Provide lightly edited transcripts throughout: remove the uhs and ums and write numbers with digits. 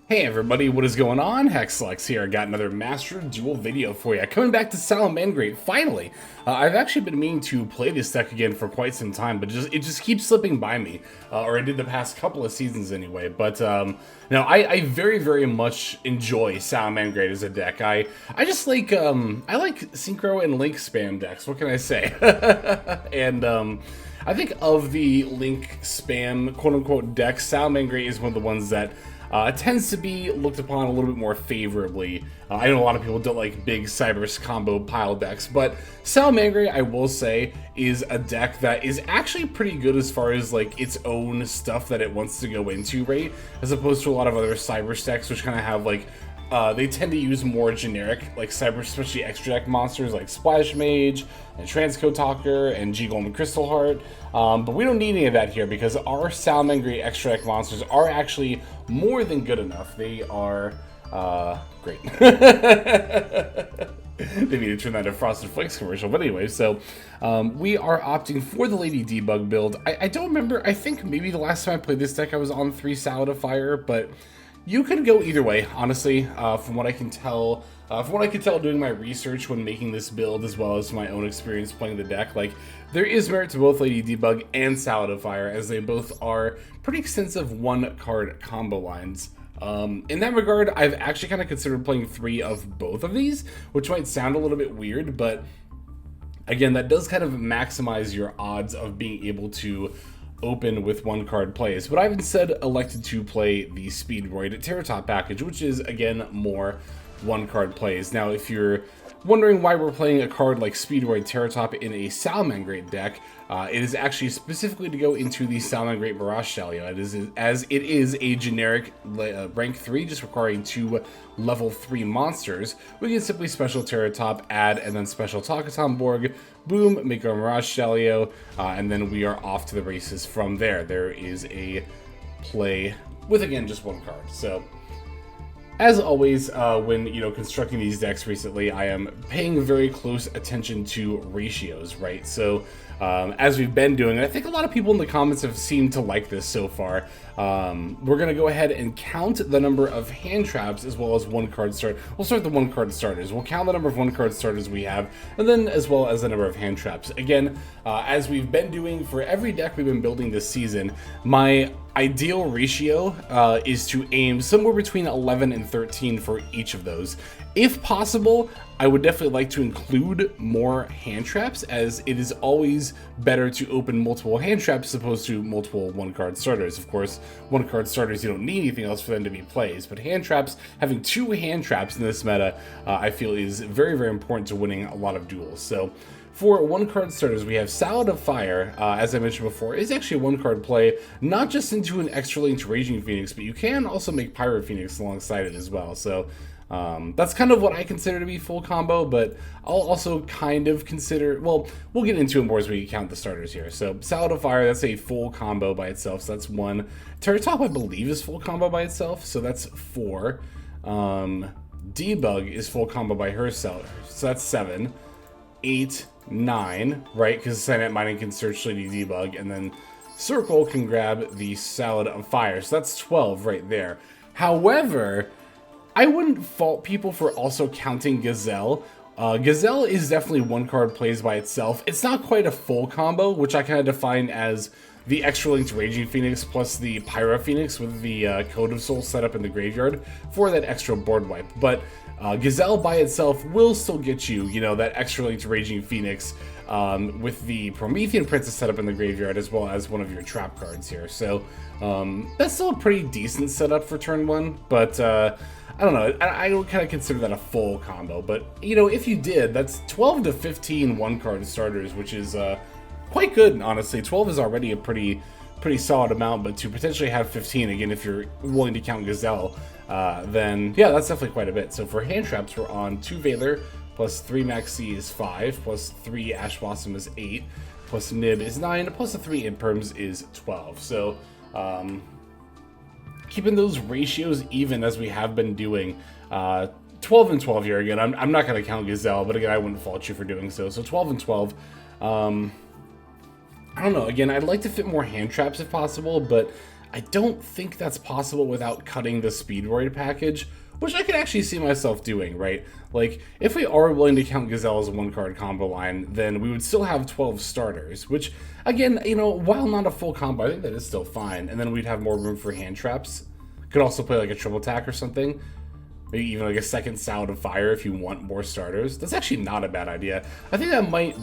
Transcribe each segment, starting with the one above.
Hey everybody, what is going on? Hexlex here. I got another Master Duel video for you. Coming back to Salamangreat, finally. I've actually been meaning to play this deck again for quite some time, but it just keeps slipping by me. Or I did the past couple of seasons anyway. But no, I very, very much enjoy Salamangreat as a deck. I just like, I like Synchro and Link spam decks. What can I say? And I think of the Link spam quote-unquote decks, Salamangreat is one of the ones that tends to be looked upon a little bit more favorably. I know a lot of people don't like big Cybers combo pile decks, but Salamangreat, I will say, is a deck that is actually pretty good as far as like its own stuff that it wants to go into, right? As opposed to a lot of other Cybers decks, which kind of have like they tend to use more generic, like Cyber, especially extra deck monsters like Splash Mage and Transcode Talker and G Golden Crystal Heart. But we don't need any of that here because our Salamangreat extra deck monsters are actually more than good enough. They are great. They need to turn that into Frosted Flakes commercial. But anyway, so we are opting for the Lady Debug build. I don't remember. I think maybe the last time I played this deck I was on 3 Salad of Fire, but you could go either way, honestly, from what I can tell. Doing my research when making this build, as well as my own experience playing the deck, like, there is merit to both Lady Debug and Salad of Fire, as they both are pretty extensive one-card combo lines. In that regard, I've actually kind of considered playing 3 of both of these, which might sound a little bit weird, but again, that does kind of maximize your odds of being able to open with one-card plays. But I've instead elected to play the Speedroid Terratop package, which is, again, more one-card plays. Now, if you're wondering why we're playing a card like Speedroid Terratop in a Salamangreat deck, it is actually specifically to go into the Salamangreat Mirage Shalio. It is a generic rank 3, just requiring 2 level 3 monsters. We can simply special Terratop, add, and then special Talkatom Borg, boom, make our Mirage Shalio, and then we are off to the races from there. There is a play with, again, just 1 card. So, as always, when constructing these decks recently, I am paying very close attention to ratios, right? So, as we've been doing, and I think a lot of people in the comments have seemed to like this so far, we're going to go ahead and count the number of hand traps as well as 1-card start. We'll start the 1-card starters. We'll count the number of 1-card starters we have, and then as well as the number of hand traps. Again, as we've been doing for every deck we've been building this season, my ideal ratio is to aim somewhere between 11 and 13 for each of those. If possible, I would definitely like to include more hand traps, as it is always better to open multiple hand traps as opposed to multiple 1-card starters. Of course, 1-card starters, you don't need anything else for them to be plays, but hand traps, having 2 hand traps in this meta, I feel is very, very important to winning a lot of duels. So, for 1-card starters, we have Salad of Fire, as I mentioned before, is actually a 1-card play, not just into an extra linked Raging Phoenix, but you can also make Pyro Phoenix alongside it as well. So that's kind of what I consider to be full combo, but I'll also kind of consider, well, we'll get into it more as we count the starters here. So Salad of Fire, that's a full combo by itself, so that's 1. Terratop, I believe, is full combo by itself, so that's 4. Debug is full combo by herself, so that's 7. 8, 9, right? Because Cyanite Mining can search Lady Debug, and then Circle can grab the Salad of Fire. So that's 12 right there. However, I wouldn't fault people for also counting Gazelle. Gazelle is definitely 1-card plays by itself. It's not quite a full combo, which I kind of define as the extra linked Raging Phoenix plus the Pyro Phoenix with the Code of Souls set up in the graveyard for that extra board wipe. But Gazelle by itself will still get you, that extra linked Raging Phoenix with the Promethean Princess set up in the graveyard, as well as one of your trap cards here. So that's still a pretty decent setup for turn 1, but I don't know, I don't kind of consider that a full combo. But, if you did, that's 12 to 15 1-card starters, which is quite good, honestly. 12 is already a pretty solid amount, but to potentially have 15, again, if you're willing to count Gazelle, then yeah, that's definitely quite a bit. So for hand traps, we're on 2 Valor, plus 3 Maxi is 5, plus 3 Ash Blossom is 8, plus Nib is 9, plus a 3 Imperms is 12. So keeping those ratios even as we have been doing. 12 and 12 here again. I'm not going to count Gazelle, but again, I wouldn't fault you for doing so. So 12 and 12. I don't know. Again, I'd like to fit more hand traps if possible, but I don't think that's possible without cutting the Speedroid package, which I could actually see myself doing, right? Like, if we are willing to count Gazelle as a one-card combo line, then we would still have 12 starters, which, again, you know, while not a full combo, I think that is still fine. And then we'd have more room for hand traps. Could also play like a triple attack or something. Maybe even like a second Salad of Fire if you want more starters. That's actually not a bad idea. I think that might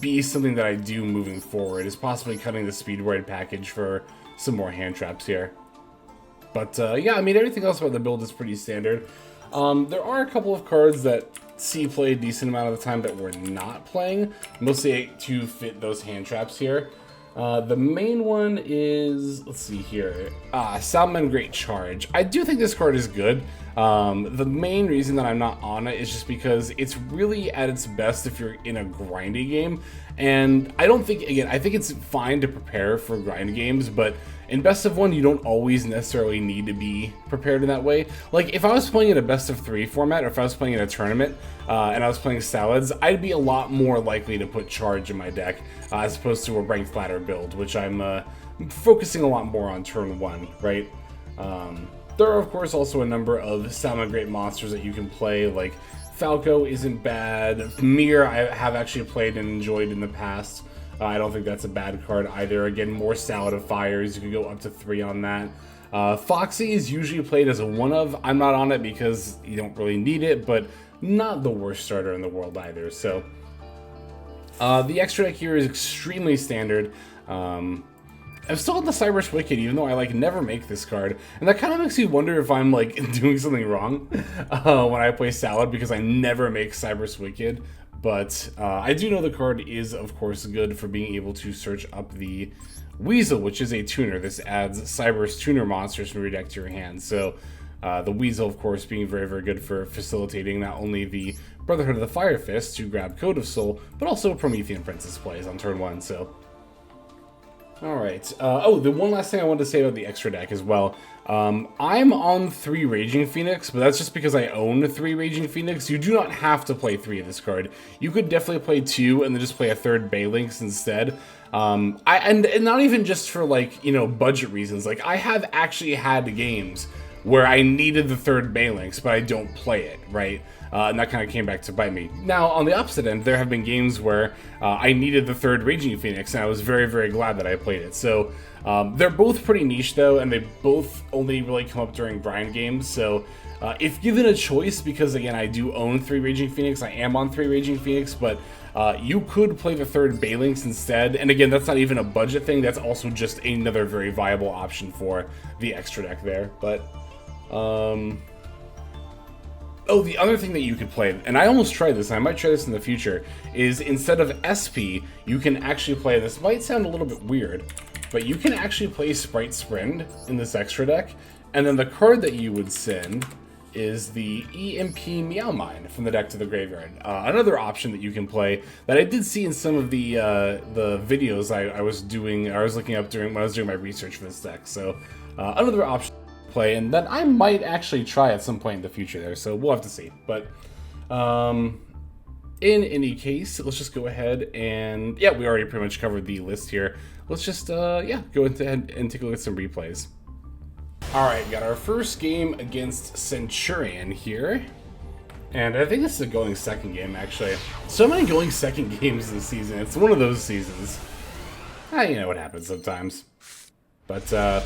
be something that I do moving forward, is possibly cutting the Speedroid package for some more hand traps here. But yeah, I mean, everything else about the build is pretty standard. There are a couple of cards that see play a decent amount of the time that we're not playing, mostly to fit those hand traps here. The main one is, let's see here, Salamangreat Charge. I do think this card is good. The main reason that I'm not on it is just because it's really at its best if you're in a grindy game. And I don't think, again, I think it's fine to prepare for grind games, but in best of one, you don't always necessarily need to be prepared in that way. Like, if I was playing in a best of 3 format, or if I was playing in a tournament, and I was playing Salads, I'd be a lot more likely to put Charge in my deck, as opposed to a ranked ladder build, which I'm focusing a lot more on turn 1, right? There are, of course, also a number of Salamangreat monsters that you can play, like Falco isn't bad. Mir I have actually played and enjoyed in the past. I don't think that's a bad card either. Again, more Salad of Fires. You could go up to 3 on that. Foxy is usually played as a 1-of. I'm not on it because you don't really need it, but not the worst starter in the world either. So the extra deck here is extremely standard. I'm still on the Cyber's Wicked, even though I like never make this card, and that kind of makes me wonder if I'm like doing something wrong when I play Salad, because I never make Cyber's Wicked. But I do know the card is, of course, good for being able to search up the Weasel, which is a tuner. This adds Cyber's tuner monsters from your deck to your hand. So the Weasel, of course, being very, very good for facilitating not only the Brotherhood of the Fire Fist to grab Code of Soul, but also Promethean Princess plays on turn 1. So. Alright, oh, the one last thing I wanted to say about the extra deck as well. I'm on 3 Raging Phoenix, but that's just because I own 3 Raging Phoenix. You do not have to play 3 of this card. You could definitely play 2 and then just play a 3rd Baylynx instead. And not even just for, like, you know, budget reasons. Like, I have actually had games where I needed the 3rd Baylynx, but I don't play it, right? And that kind of came back to bite me. Now, on the opposite end, there have been games where I needed the 3rd Raging Phoenix, and I was very, very glad that I played it. So, they're both pretty niche, though, and they both only really come up during grind games. So, if given a choice, because, again, I do own 3 Raging Phoenix, I am on 3 Raging Phoenix, but you could play the 3rd Baylynx instead. And, again, that's not even a budget thing. That's also just another very viable option for the extra deck there. But, oh, the other thing that you could play, and I almost tried this, and I might try this in the future, is instead of SP, you can actually play, this might sound a little bit weird, but you can actually play Sprite Sprint in this extra deck, and then the card that you would send is the EMP Meow Mine from the deck to the graveyard. Another option that you can play that I did see in some of the videos I was looking up when I was doing my research for this deck. So another option play, and that I might actually try at some point in the future there, so we'll have to see. But in any case, let's just go ahead and, yeah, we already pretty much covered the list here. Let's just yeah, go ahead and take a look at some replays. Alright, got our first game against Centurion here, and I think this is a going second game, actually. So many going second games this season. It's one of those seasons. You know what happens sometimes. But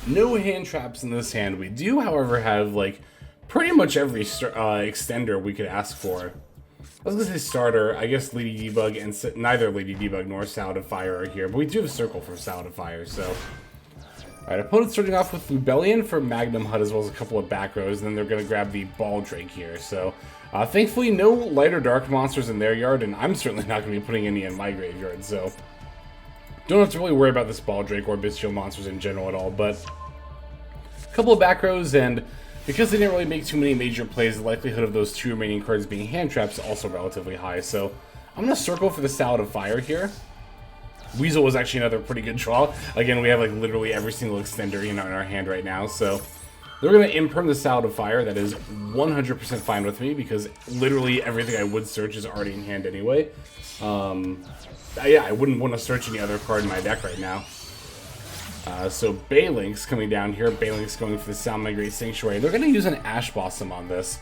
no hand traps in this hand. We do, however, have, like, pretty much every extender we could ask for. I was going to say starter. I guess Lady Debug and neither Lady Debug nor Salad of Fire are here, but we do have a Circle for Salad of Fire, so. Alright, opponent starting off with Rebellion for Magnum Hut, as well as a couple of back rows, and then they're going to grab the Ball Drake here. So, thankfully, no light or dark monsters in their yard, and I'm certainly not going to be putting any in my graveyard, so. Don't have to really worry about this Ball Drake or Bestial monsters in general at all, but a couple of back rows, and because they didn't really make too many major plays, the likelihood of those 2 remaining cards being hand traps is also relatively high. So I'm going to circle for the Salad of Fire here. Weasel was actually another pretty good draw. Again, we have like literally every single extender, you know, in our hand right now, so they're going to imperm the Salad of Fire. That is 100% fine with me, because literally everything I would search is already in hand anyway. Yeah, I wouldn't want to search any other card in my deck right now. So Balinks coming down here. Balinks going for the Salamangreat Sanctuary. They're going to use an Ash Blossom on this.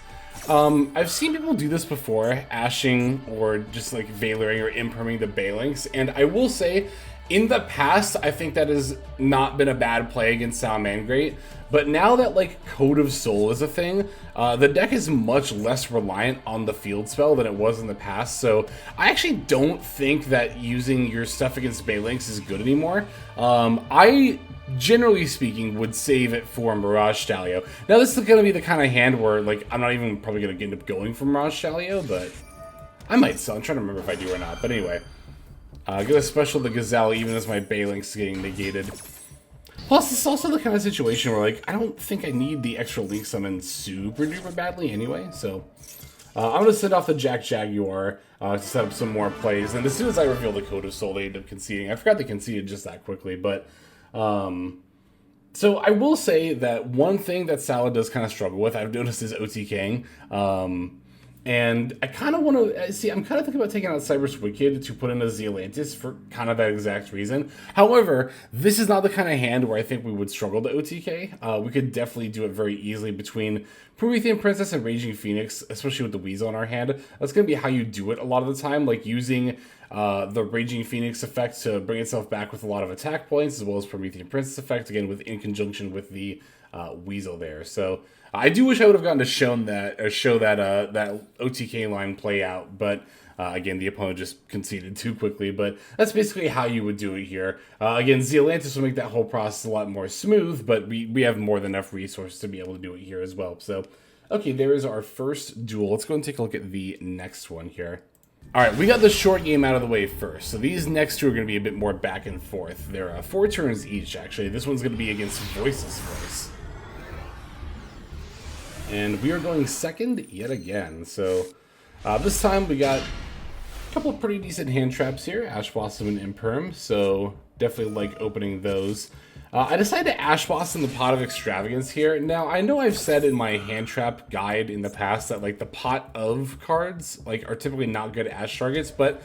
I've seen people do this before, ashing or just like Veiling or imperming the Balinks, and I will say, in the past, I think that has not been a bad play against Salamangreat, but now that like Code of Soul is a thing, the deck is much less reliant on the field spell than it was in the past, so I actually don't think that using your stuff against Balinks is good anymore. I generally speaking, would save it for Mirage Stallion. Now, this is going to be the kind of hand where, like, I'm not even probably going to end up going for Mirage Stallion, but I might still. I'm trying to remember if I do or not. But anyway, gonna special the Gazelle even as my Balinks getting negated. Plus, this is also the kind of situation where, like, I don't think I need the extra Link Summon super duper badly anyway, so I'm going to send off the Jack Jaguar to set up some more plays, and as soon as I reveal the Code of Soul, they end up conceding. I forgot they conceded just that quickly, but so I will say that one thing that Sala does kind of struggle with, I've noticed, is OTKing. And I kind of want to see, I'm kind of thinking about taking out Cyber's Wicked to put in a Zealantis for kind of that exact reason. However, this is not the kind of hand where I think we would struggle to OTK. We could definitely do it very easily between Promethean Princess and Raging Phoenix, especially with the Weasel in our hand. That's going to be how you do it a lot of the time, like using the Raging Phoenix effect to bring itself back with a lot of attack points, as well as Promethean Princess effect, again, in conjunction with the Weasel there. So I do wish I would have gotten to show that OTK line play out, but again, the opponent just conceded too quickly. But that's basically how you would do it here. Again, Zealantis will make that whole process a lot more smooth, but we have more than enough resources to be able to do it here as well. So, okay, there is our first duel. Let's go and take a look at the next one here. All right, we got the short game out of the way first. So these next two are going to be a bit more back and forth. They're 4 turns each, actually. This one's going to be against Voiceless Voice. And we are going second yet again. So this time we got a couple of pretty decent hand traps here. Ash Blossom and Imperm. So definitely like opening those. I decided to Ash Blossom the Pot of Extravagance here. Now, I know I've said in my hand trap guide in the past that like the Pot of cards like are typically not good Ash targets, but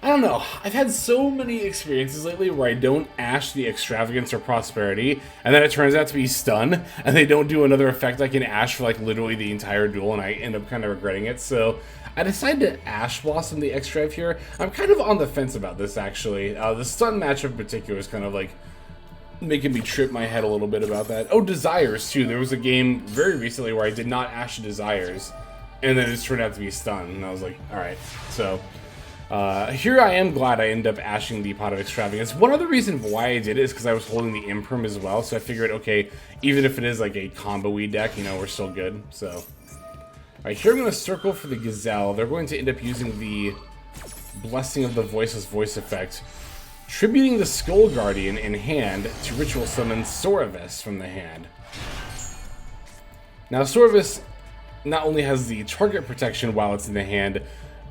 I don't know. I've had so many experiences lately where I don't Ash the Extravagance or Prosperity, and then it turns out to be Stun, and they don't do another effect I can Ash for like literally the entire duel, and I end up kind of regretting it. So I decided to Ash Blossom the Extrav here. I'm kind of on the fence about this, actually. The Stun matchup in particular is kind of like making me trip my head a little bit about that. Oh, Desires, too. There was a game very recently where I did not Ash Desires, and then it turned out to be Stun, and I was like, alright. So here I am glad I ended up ashing the Pot of Extravagance. One other reason why I did it is because I was holding the Imperm as well, so I figured, okay, even if it is like a combo-y deck, you know, we're still good, so. Alright, here I'm going to circle for the Gazelle. They're going to end up using the Blessing of the Voiceless Voice effect, tributing the Skull Guardian in hand to ritual summon Soravis from the hand. Now, Soravis not only has the target protection while it's in the hand,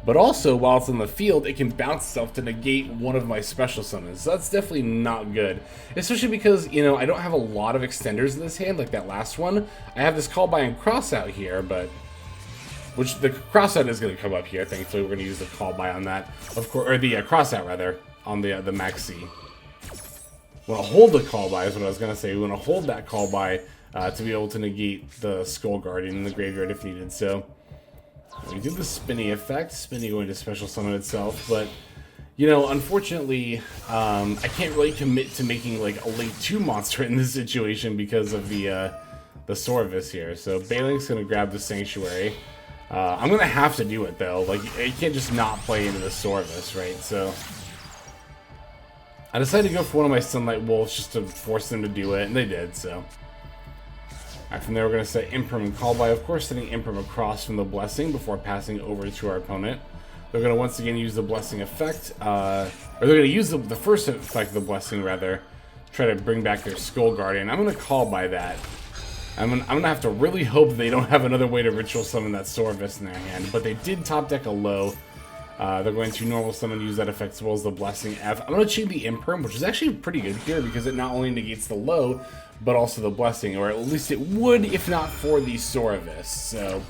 but also, while it's on the field, it can bounce itself to negate one of my special summons. So that's definitely not good. Especially because, you know, I don't have a lot of extenders in this hand, like that last one. I have this Call By and Cross Out here, but which the Cross Out is going to come up here. Thankfully, we're going to use the Call By on that, of course, or the Cross Out, rather, on the Maxi. We want to hold the Call By, is what I was going to say. We want to hold that Call By to be able to negate the Skull Guardian in the graveyard if needed, so we do the Spinny effect, Spinny going to special summon itself, but, you know, unfortunately, I can't really commit to making, like, a Link 2 monster in this situation because of the Soravis here. So Balink's going to grab the Sanctuary. I'm going to have to do it, though. Like, I can't just not play into the Soravis, right? So I decided to go for one of my Sunlight Wolves just to force them to do it, and they did, so. Alright, from there we're going to set Imperm and Call By, of course, setting Imperm across from the Blessing before passing over to our opponent. They're going to once again use the Blessing effect, or they're going to use the first effect of the Blessing, rather, try to bring back their Skull Guardian. I'm going to Call By that. I'm gonna have to really hope they don't have another way to Ritual Summon that Soravis in their hand, but they did top deck a low. They're going to normal summon, use that effect as well as the Blessing F. I'm going to chain the Imperm, which is actually pretty good here because it not only negates the low, but also the Blessing, or at least it would if not for the Soravis. So,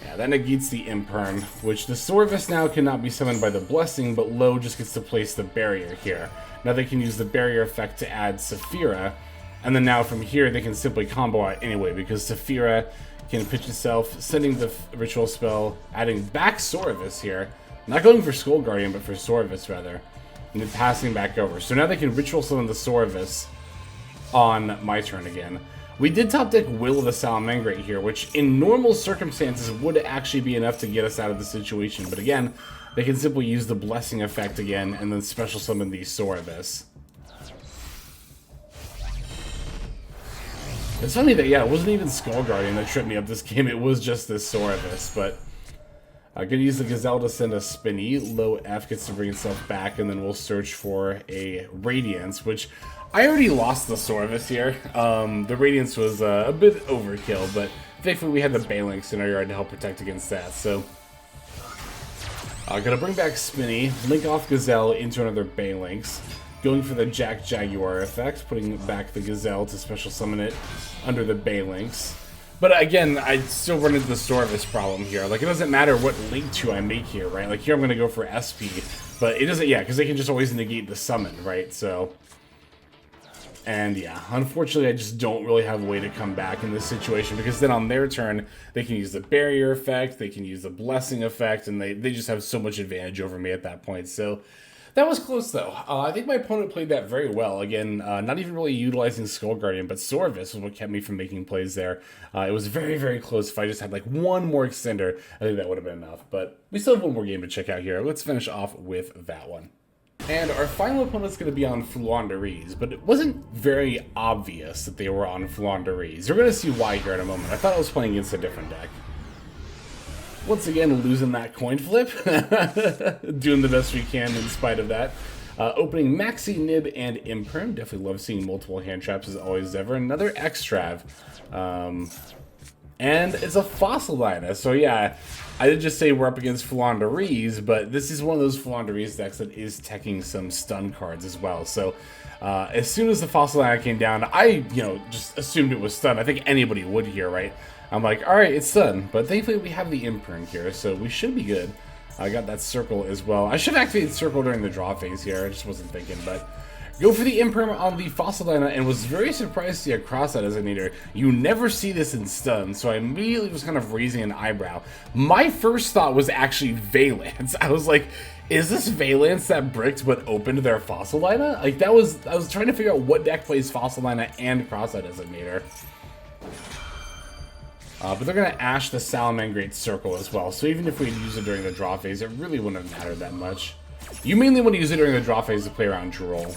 yeah, Yeah, that negates the Imperm, which the Sorvis now cannot be summoned by the Blessing, but Lo just gets to place the barrier here. Now they can use the barrier effect to add Saphira, and then now from here they can simply combo out anyway, because Saphira can pitch itself, sending the ritual spell, adding back Sorvis here. Not going for Skull Guardian, but for Sorvis rather. And then passing back over. So now they can ritual summon the Sorvis on my turn again. We did top deck Will of the Salamangreat here, which in normal circumstances would actually be enough to get us out of the situation. But again, they can simply use the Blessing effect again and then special summon the Sorvis. It's funny that, yeah, it wasn't even Skull Guardian that tripped me up this game. It was just this Sorvis, but I'm going to use the Gazelle to send a Spinny. Low F gets to bring itself back, and then we'll search for a Radiance, which I already lost the Sorvis here. The Radiance was a bit overkill, but thankfully we had the Balinx in our yard to help protect against that. So, gonna bring back Spinny, link off Gazelle into another Balinx, going for the Jack Jaguar effect, putting back the Gazelle to special summon it under the Balinx. But again, I still run into the Sorvis problem here. Like, it doesn't matter what link 2 I make here, right? Like, here I'm gonna go for SP, but it doesn't, yeah, because they can just always negate the summon, right? So, and yeah, unfortunately, I just don't really have a way to come back in this situation, because then on their turn, they can use the barrier effect, they can use the blessing effect, and they just have so much advantage over me at that point. So that was close, though. I think my opponent played that very well. Again, not even really utilizing Skull Guardian, but Sorvis was what kept me from making plays there. It was very, very close. If I just had like one more extender, I think that would have been enough. But we still have one more game to check out here. Let's finish off with that one. And our final opponent's going to be on Floowandereeze, but it wasn't very obvious that they were on Floowandereeze. We're going to see why here in a moment. I thought I was playing against a different deck. Once again, losing that coin flip. Doing the best we can in spite of that. Opening Maxi, Nib, and Imperm. Definitely love seeing multiple hand traps as always ever. Another Extrav. And it's a Fossilina. So yeah, I did just say we're up against Floowandereeze, but this is one of those Floowandereeze decks that is teching some stun cards as well. So as soon as the Fossilina came down, I, just assumed it was stun. I think anybody would here, right? I'm like, alright, it's stun. But thankfully we have the Imprint here, so we should be good. I got that Circle as well. I should have activated Circle during the draw phase here. I just wasn't thinking, but go for the Imperm on the Fossilina, and was very surprised to see a Cross-Out Designator. You never see this in stun, so I immediately was kind of raising an eyebrow. My first thought was actually Valence. I was like, is this Valence that bricked but opened their Fossilina? Like, I was trying to figure out what deck plays Fossilina and Cross-Out Designator. But they're going to Ash the Salamangreat Circle as well, so even if we use it during the draw phase, it really wouldn't have mattered that much. You mainly want to use it during the draw phase to play around Droll.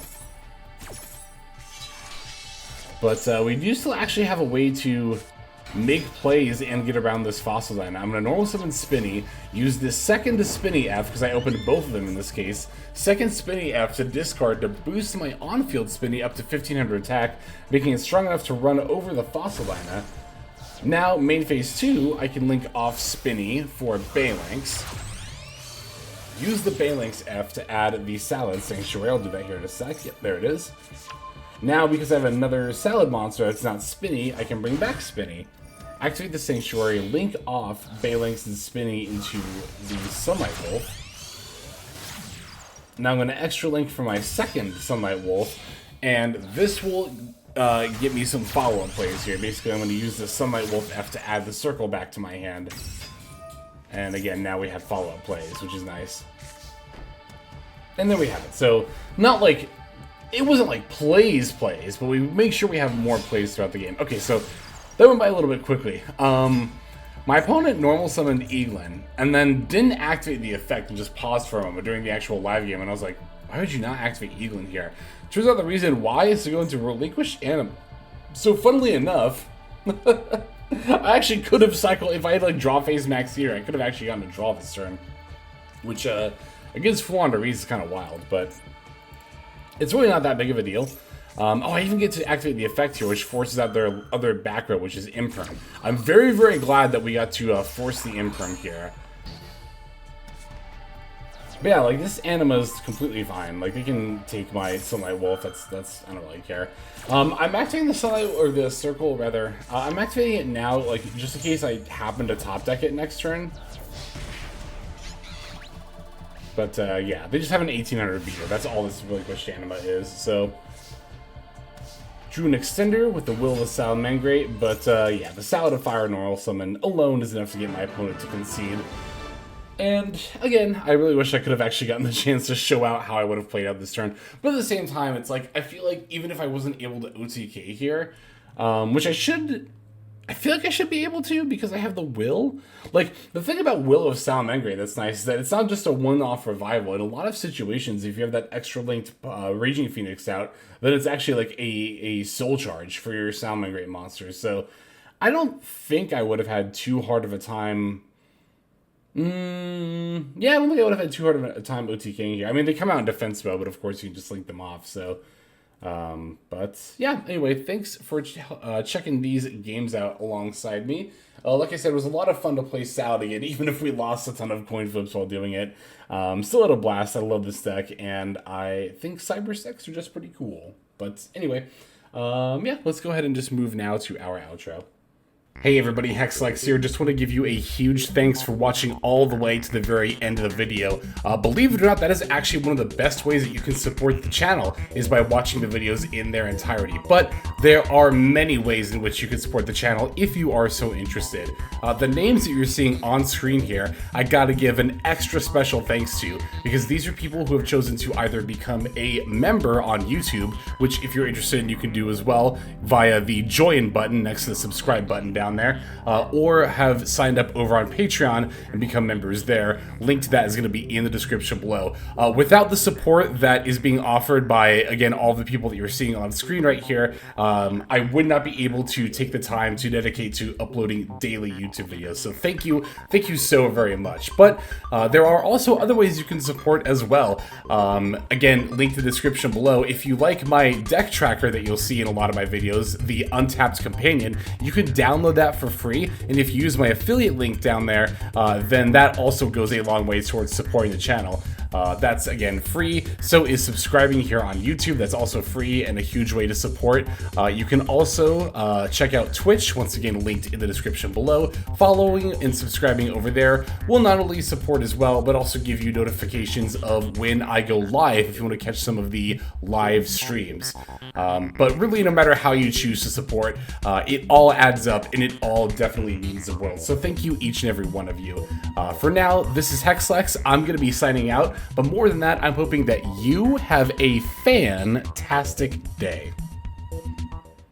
But we do still actually have a way to make plays and get around this Fossilina. I'm going to normal summon Spinny, use this second to Spinny F, because I opened both of them in this case. Second Spinny F to discard to boost my on-field Spinny up to 1500 attack, making it strong enough to run over the Fossilina. Now, main phase 2, I can link off Spinny for Balinx. Use the Balinx F to add the Salad Sanctuary. I'll do that here in a sec. Yep, there it is. Now, because I have another Salad monster that's not Spinny, I can bring back Spinny. Activate the Sanctuary, link off Balinx and Spinny into the Sunlight Wolf. Now I'm going to extra link for my second Sunlight Wolf, and this will get me some follow-up plays here. Basically, I'm going to use the Sunlight Wolf F to add the Circle back to my hand. And again, now we have follow-up plays, which is nice. And there we have it. So, not like, it wasn't like plays, but we make sure we have more plays throughout the game. Okay, so that went by a little bit quickly. My opponent normal summoned Eaglin, and then didn't activate the effect and just paused for a moment during the actual live game, and I was like, why would you not activate Eaglin here? Turns out the reason why is to go into Relinquish Anim. So funnily enough, I actually could have cycled, if I had like draw phase max here, I could have actually gotten a draw this turn. Which against Floowandereeze is kind of wild, but it's really not that big of a deal. Oh, I even get to activate the effect here, which forces out their other back row, which is Imperm. I'm very, very glad that we got to force the Imperm here. But yeah, like, this anima is completely fine. Like, they can take my Sunlight Wolf. That's I don't really care. I'm activating the Sunlight, or the Circle, rather. I'm activating it now, like, just in case I happen to top deck it next turn. But, yeah, they just have an 1800 beater. That's all this Relinquished Anima is, so... Drew an Extender with the Will of the Salamangreat, but, yeah, the Salad of Fire Normal Summon alone is enough to get my opponent to concede. And, again, I really wish I could have actually gotten the chance to show out how I would have played out this turn. But at the same time, it's like, I feel like even if I wasn't able to OTK here, which I feel like I should be able to because I have the Will. Like, the thing about Will of Salamangreat that's nice is that it's not just a one-off revival. In a lot of situations, if you have that extra linked Raging Phoenix out, then it's actually like a soul charge for your Salamangreat monsters. So, I don't think I would have had too hard of a time... yeah, I don't think I would have had too hard of a time OTKing here. I mean, they come out in defense mode, but of course you can just link them off, so... but yeah, anyway, thanks for checking these games out alongside me. Like I said, it was a lot of fun to play Salad again, even if we lost a ton of coin flips while doing it. Still had a blast. I love this deck, and I think Cyber Sex are just pretty cool. But anyway, yeah, let's go ahead and just move now to our outro. Hey everybody, Hexlex here. Just want to give you a huge thanks for watching all the way to the very end of the video. Believe it or not, that is actually one of the best ways that you can support the channel, is by watching the videos in their entirety. But there are many ways in which you can support the channel if you are so interested. The names that you're seeing on screen here, I gotta give an extra special thanks to, because these are people who have chosen to either become a member on YouTube, which if you're interested you can do as well via the join button next to the subscribe button down there, or have signed up over on Patreon and become members there. Link to that is going to be in the description below. Without the support that is being offered by, again, all the people that you're seeing on screen right here, I would not be able to take the time to dedicate to uploading daily YouTube videos. So thank you so very much. But there are also other ways you can support as well. Again, link to the description below. If you like my deck tracker that you'll see in a lot of my videos, the Untapped Companion, you can download that for free, and if you use my affiliate link down there, then that also goes a long way towards supporting the channel. That's, again, free. So is subscribing here on YouTube. That's also free and a huge way to support. You can also check out Twitch, once again linked in the description below. Following and subscribing over there will not only support as well, but also give you notifications of when I go live if you want to catch some of the live streams. But really, no matter how you choose to support, it all adds up, and it all definitely means the world. So thank you, each and every one of you. For now, this is Hexlex. I'm going to be signing out. But more than that, I'm hoping that you have a fantastic day.